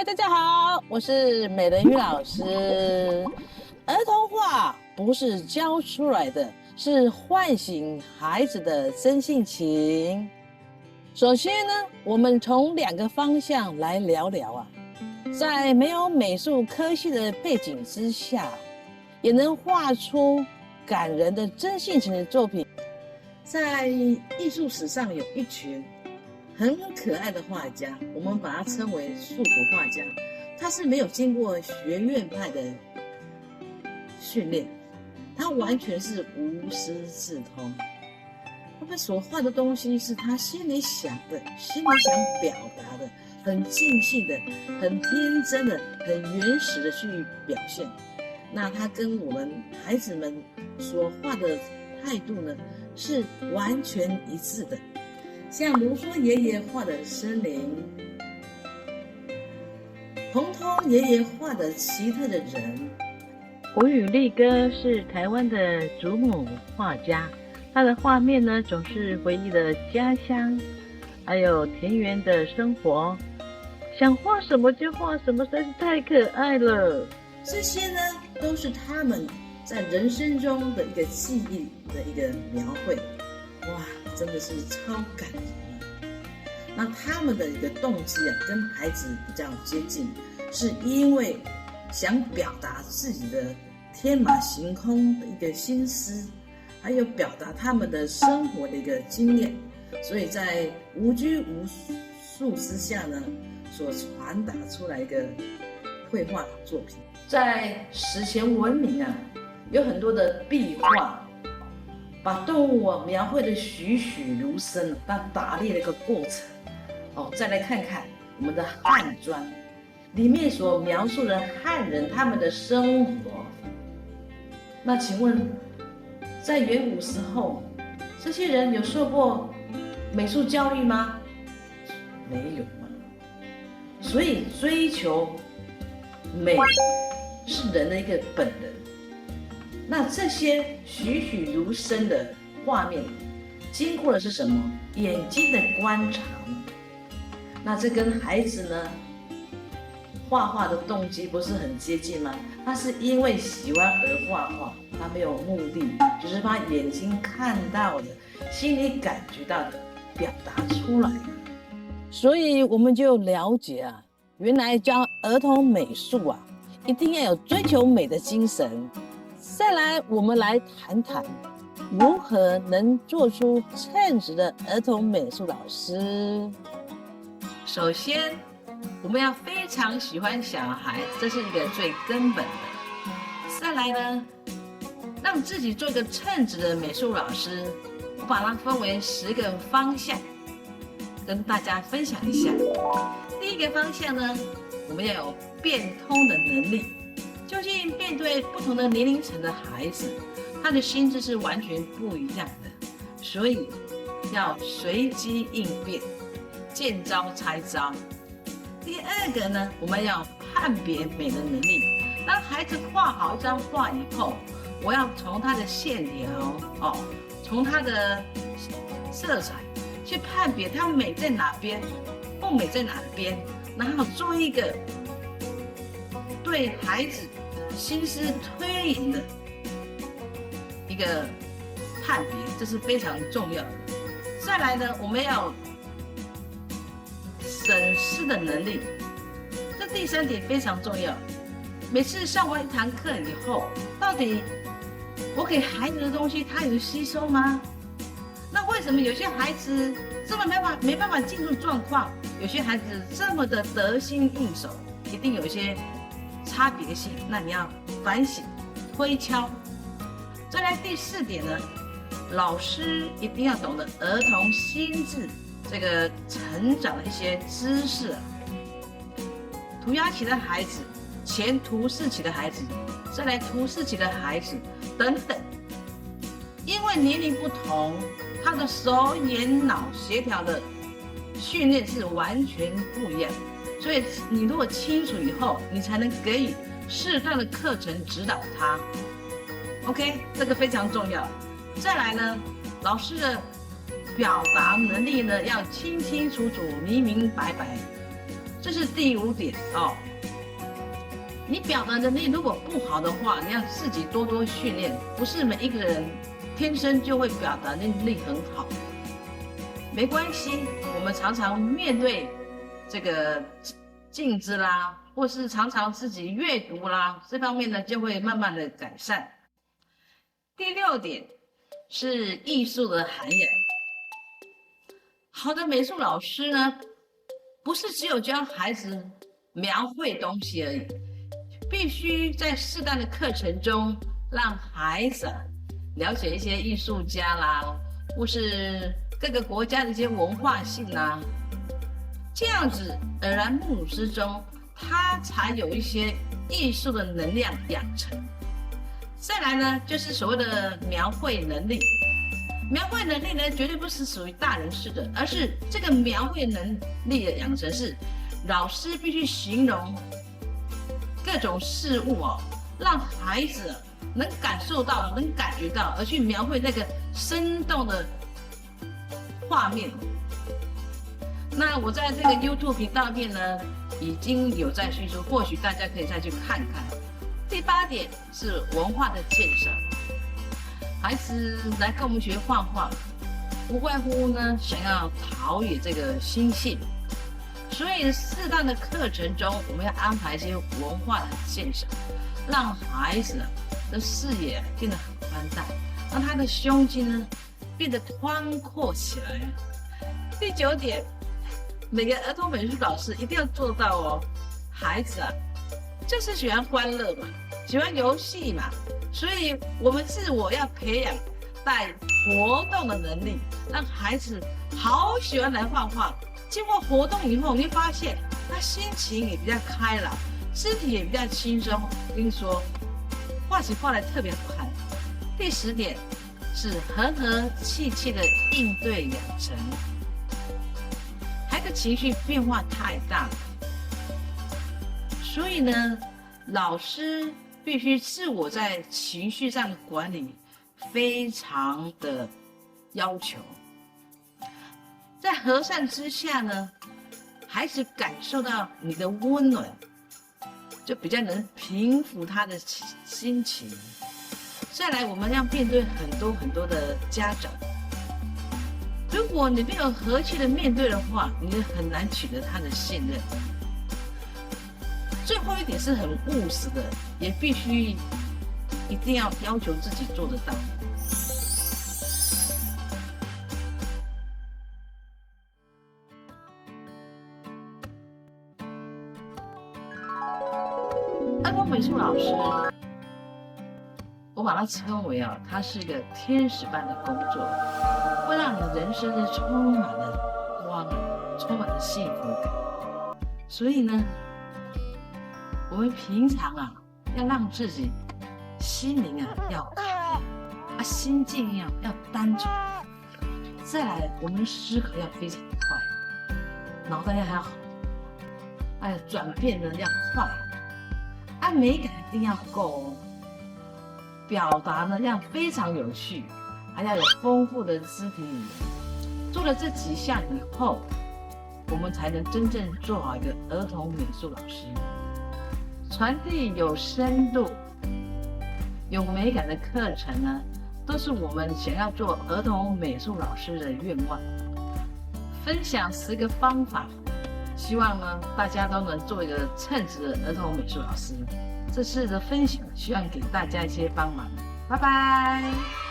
大家好，我是美人鱼老师。儿童画不是教出来的，是唤醒孩子的真性情。首先呢，我们从2个方向来聊聊啊，在没有美术科系的背景之下，也能画出感人的真性情的作品。在艺术史上有一群很可爱的画家，我们把它称为素朴画家。他是没有经过学院派的训练，他完全是无师自通。他们所画的东西是他心里想的，心里想表达的，很尽兴的，很天真的，很原始的去表现。那他跟我们孩子们所画的态度呢，是完全一致的。像卢梭爷爷画的森林，洪通爷爷画的奇特的人，胡宇立哥是台湾的祖母画家，他的画面呢总是回忆的家乡，还有田园的生活，想画什么就画什么，实在是太可爱了。这些呢都是他们在人生中的一个记忆的一个描绘。哇，真的是超感人的。那他们的一个动机啊，跟孩子比较接近，是因为想表达自己的天马行空的一个心思，还有表达他们的生活的一个经验，所以在无拘无束之下呢，所传达出来一个绘画作品。在史前文明啊，有很多的壁画，把动物描绘的栩栩如生，那打猎的一个过程。再来看看我们的汉砖，里面所描述的汉人他们的生活。那请问，在远古时候，这些人有受过美术教育吗？没有嘛。所以追求美是人的一个本能。那这些栩栩如生的画面，经过的是什么？眼睛的观察。那这跟孩子呢画画的动机不是很接近吗？他是因为喜欢而画画，他没有目的，只是把眼睛看到的、心里感觉到的表达出来。所以我们就了解啊，原来教儿童美术啊，一定要有追求美的精神。再来，我们来谈谈如何能做出称职的儿童美术老师。首先，我们要非常喜欢小孩，这是一个最根本的。再来呢，让自己做一个称职的美术老师，我把它分为10个方向，跟大家分享一下。第一个方向呢，我们要有变通的能力。究竟面对不同的年龄层的孩子，他的心智是完全不一样的，所以要随机应变，见招拆招。第二个呢，我们要判别美的能力。当孩子画好一张画以后，我要从他的线条从他的色彩去判别它美在哪边，不美在哪边，然后做一个对孩子心思推演的一个判别，这是非常重要的。再来呢，我们要审视的能力，这第3点非常重要。每次上完一堂课以后，到底我给孩子的东西他有吸收吗？那为什么有些孩子这么没办法进入状况，有些孩子这么的得心应手，一定有一些差别性，那你要反省推敲。再来第4点呢，老师一定要懂得儿童心智这个成长的一些知识。涂鸦期的孩子，前图示期的孩子，再来图示期的孩子等等，因为年龄不同，他的手眼脑协调的训练是完全不一样。所以你如果清楚以后，你才能给予适当的课程指导他。OK， 这个非常重要。再来呢，老师的表达能力呢要清清楚楚、明明白白，这是第5点哦。你表达能力如果不好的话，你要自己多多训练。不是每一个人天生就会表达能力很好，没关系。我们常常面对这个镜子啦，或是常常自己阅读啦，这方面呢就会慢慢的改善。第6点是艺术的涵养。好的美术老师呢，不是只有教孩子描绘东西而已，必须在适当的课程中让孩子了解一些艺术家啦，或是各个国家的一些文化性啦，这样子耳濡目染之中，他才有一些艺术的能量养成。再来呢，就是所谓的描绘能力。描绘能力呢，绝对不是属于大人式的，而是这个描绘能力的养成是老师必须形容各种事物哦，让孩子能感受到、能感觉到，而去描绘那个生动的画面。那我在这个 YouTube 频道面呢，已经有在叙述，或许大家可以再去看看。第8点是文化的介绍。孩子来跟我们学画画，无外乎呢想要陶冶这个心性，所以适当的课程中，我们要安排一些文化的介绍，让孩子的视野变得很宽大，让他的胸襟呢变得宽阔起来。第9点，每个儿童美术老师一定要做到哦。孩子就是喜欢欢乐嘛，喜欢游戏嘛，所以我们自我要培养带活动的能力，让孩子好喜欢来画画。经过活动以后，你会发现他心情也比较开朗，肢体也比较轻松。我跟你说，画起画来特别好看。第10点是和和气气的应对养成。孩子情绪变化太大了，所以呢，老师必须自我在情绪上的管理非常的要求。在和善之下呢，孩子感受到你的温暖，就比较能平复他的心情。再来，我们要面对很多的家长，如果你没有和气的面对的话，你很难取得他的信任。最后一点是很务实的，也必须一定要要求自己做得到。儿童美术老师，我把它称为它是一个天使般的工作，会让你人生是充满了光，充满了幸福感。所以呢，我们平常要让自己心灵要开，心境要单纯。再来，我们的思考要非常快，脑袋要好，转变呢要快。美感一定要够哦，表达呢要非常有趣，还要有丰富的肢体语言。做了这几项以后，我们才能真正做好一个儿童美术老师，传递有深度、有美感的课程呢，都是我们想要做儿童美术老师的愿望。分享10个方法。希望呢，大家都能做一个称职的儿童美术老师。这次的分享，希望给大家一些帮忙。拜拜。